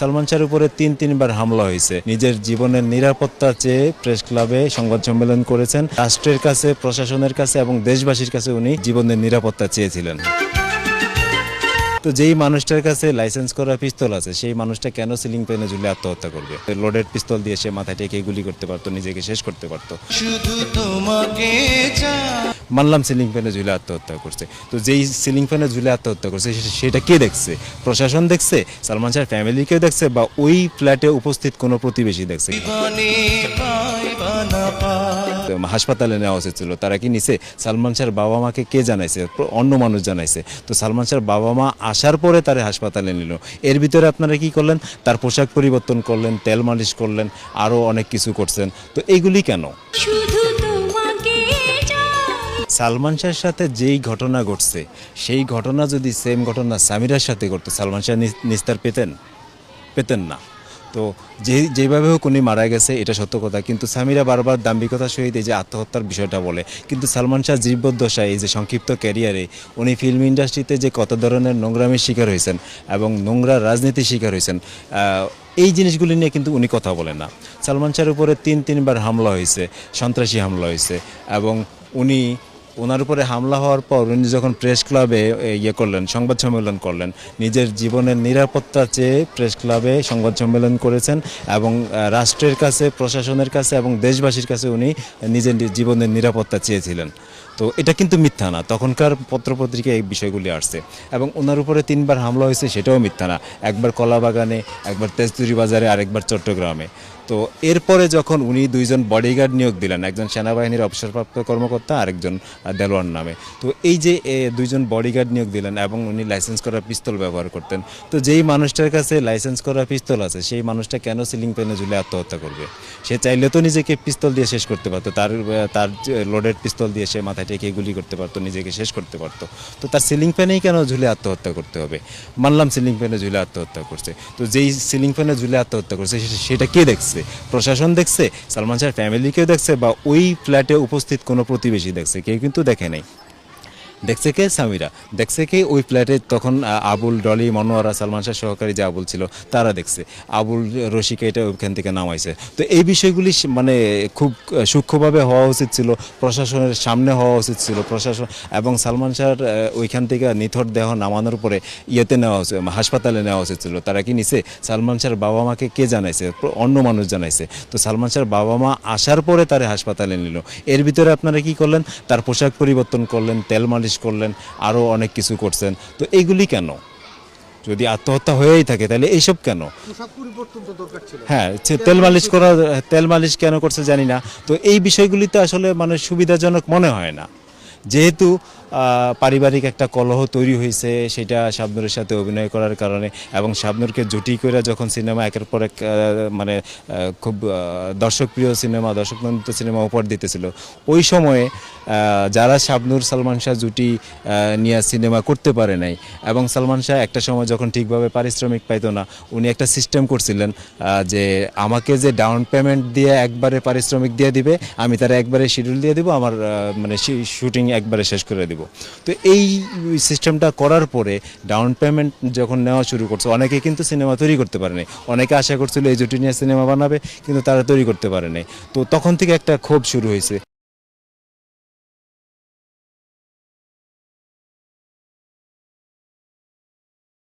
সালমান শাহর উপরে তিনবার হামলা হয়েছে। নিজের জীবনের নিরাপত্তা চেয়ে প্রেস ক্লাবে সংবাদ সম্মেলন করেছেন। রাষ্ট্রের কাছে, প্রশাসনের কাছে এবং দেশবাসীর কাছে উনি জীবনের নিরাপত্তা চেয়েছিলেন। তো যেই মানুষটার কাছে লাইসেন্স করা পিস্তল আছে, সেই মানুষটা কেন সিলিং ফ্যানে ঝুলে আত্মহত্যা করবে? লোডেড পিস্তল দিয়ে সে মাথায় টেকে গুলি করতে পারতো, নিজেকে শেষ করতে পারতো। শুধু তোমাকে মানলাম সিলিং ফ্যানে ঝুলে আত্মহত্যা করছে, তো যেই সিলিং ফ্যানে ঝুলে আত্মহত্যা করছে সেটা কে দেখছে? প্রশাসন দেখছে, সালমান শাহর ফ্যামিলি কেউ দেখছে, বা ওই ফ্ল্যাটে উপস্থিত কোনো প্রতিবেশী দেখছে? হাসপাতালে নেওয়া উচিত ছিল, তারা কি নিছে? সালমান শাহর বাবা মাকে কে জানাইছে? অন্য মানুষ জানাইছে। তো সালমান শাহর বাবা মা আসার পরে তারে হাসপাতালে নিল। এর ভিতরে আপনারা কি করলেন? তার পোশাক পরিবর্তন করলেন, তেল মালিশ করলেন, আরও অনেক কিছু করছেন। তো এইগুলি কেন? সালমান শাহর সাথে যেই ঘটনা ঘটছে, সেই ঘটনা যদি সেম ঘটনা সামিরার সাথে ঘটতো, সালমান শাহ নিস্তার পেতেন না। তো যেভাবে হোক উনি মারা গেছে, এটা সত্য কথা। কিন্তু সামিরা বারবার দাম্ভিকতার সহিত এই যে আত্মহত্যার বিষয়টা বলে। কিন্তু সালমান শাহ জীবদ্দশায়, এই যে সংক্ষিপ্ত ক্যারিয়ারে উনি ফিল্ম ইন্ডাস্ট্রিতে যে কত ধরনের নোংরামির শিকার হয়েছেন এবং নোংরা রাজনীতির শিকার হয়েছেন, এই জিনিসগুলি নিয়ে কিন্তু উনি কথা বলেন না। সালমান শাহর উপরে তিনবার হামলা হয়েছে, সন্ত্রাসী হামলা হয়েছে, এবং ওনার উপরে হামলা হওয়ার পর উনি যখন প্রেস ক্লাবে করলেন, সংবাদ সম্মেলন করলেন, নিজের জীবনের নিরাপত্তা চেয়ে প্রেস ক্লাবে সংবাদ সম্মেলন করেছেন এবং রাষ্ট্রের কাছে, প্রশাসনের কাছে এবং দেশবাসীর কাছে উনি নিজের জীবনের নিরাপত্তা চেয়েছিলেন। তো এটা কিন্তু মিথ্যা না, তখনকার পত্রপত্রিকায় এই বিষয়গুলি আসছে। এবং ওনার উপরে তিনবার হামলা হয়েছে, সেটাও মিথ্যা না। একবার কলাবাগানে, একবার তেজতুরি বাজারে, আরেকবার চট্টগ্রামে। তো এরপরে যখন উনি দুইজন বডিগার্ড নিয়োগ দিলেন, একজন সেনাবাহিনীর অবসরপ্রাপ্ত কর্মকর্তা, আরেকজন দেলোয়ার নামে। তো এই যে দুইজন বডিগার্ড নিয়োগ দিলেন এবং উনি লাইসেন্স করা পিস্তল ব্যবহার করতেন। তো যেই মানুষটার কাছে লাইসেন্স করা পিস্তল আছে, সেই মানুষটা কেন সিলিং ফ্যানে ঝুলে আত্মহত্যা করবে? সে চাইলে তো নিজেকে পিস্তল দিয়ে শেষ করতে পারতো, তার লোডেড পিস্তল দিয়ে সে মাথায় টেকে গুলি করতে পারতো, নিজেকে শেষ করতে পারতো। তো তার সিলিং ফ্যানেই কেন ঝুলে আত্মহত্যা করতে হবে? মানলাম সিলিং ফ্যানে ঝুলে আত্মহত্যা করছে, তো যেই সিলিং ফ্যানে ঝুলে আত্মহত্যা করছে সেটা কে দেখছে? প্রশাসন দেখছে, সালমান শাহর ফ্যামিলি কেউ দেখছে, বা ওই ফ্ল্যাটে উপস্থিত কোনো প্রতিবেশী দেখছে? কেউ কিন্তু দেখে নাই। দেখছে কে? সামিরা দেখছে। কে? ওই ফ্ল্যাটে তখন আবুল, ডলি, মনোয়ারা, সালমান শাহ সহকারী যে আবুল ছিল, তারা দেখছে। আবুল, রশিকা এটা ওইখান থেকে নামাইছে। তো এই বিষয়গুলি মানে খুব সূক্ষ্মভাবে হওয়া উচিত ছিল, প্রশাসনের সামনে হওয়া উচিত ছিল। প্রশাসন এবং সালমান শাহর ওইখান থেকে নিথর দেহ নামানোর পরে নেওয়া উচিত, হাসপাতালে নেওয়া উচিত ছিল। তারা কি নিছে? সালমান শাহর বাবা মাকে কে জানাইছে? অন্য মানুষ জানাইছে। তো সালমান শাহর বাবা মা আসার পরে তারে হাসপাতালে নিল। এর ভিতরে আপনারা কি করলেন? তার পোশাক পরিবর্তন করলেন, তেল মালিশ করলেন, আরও অনেক কিছু করছেন। তো এইগুলি কেন? যদি আত্মহত্যা হয়েই থাকে তাহলে এইসব কেন? হ্যাঁ, তেল মালিশ কেন করছে জানি না। তো এই বিষয়গুলিতে আসলে মানে সুবিধাজনক মনে হয় না। যেহেতু পারিবারিক একটা কলহ তৈরি হয়েছে, সেটা শাবনূরের সাথে অভিনয় করার কারণে, এবং শাবনূরকে জুটি করে যখন সিনেমা একের পর এক মানে খুব দর্শকপ্রিয় সিনেমা, দর্শকনন্দিত সিনেমা উপহার দিতেছিল, ওই সময়ে যারা শাবনূর সালমান শাহ জুটি নিয়ে সিনেমা করতে পারে নাই, এবং সালমান শাহ একটা সময় যখন ঠিকভাবে পারিশ্রমিক পাইতো না, উনি একটা সিস্টেম করছিলেন যে আমাকে যে ডাউন পেমেন্ট দিয়ে একবারে পারিশ্রমিক দিয়ে দিবে, আমি তারা একবারে শিডিউল দিয়ে দিব, আমার মানে শুটিং একবারে শেষ করে দিব। তো এই সিস্টেমটা করার পরে ডাউন পেমেন্ট যখন নেওয়া শুরু করছে, অনেকে কিন্তু সিনেমা তৈরি করতে পারে নাই। অনেকে আশা করছিল এই জুটি নিয়ে সিনেমা বানাবে, কিন্তু তারা তৈরি করতে পারে নাই। তো তখন থেকে একটা ক্ষোভ শুরু হয়েছে।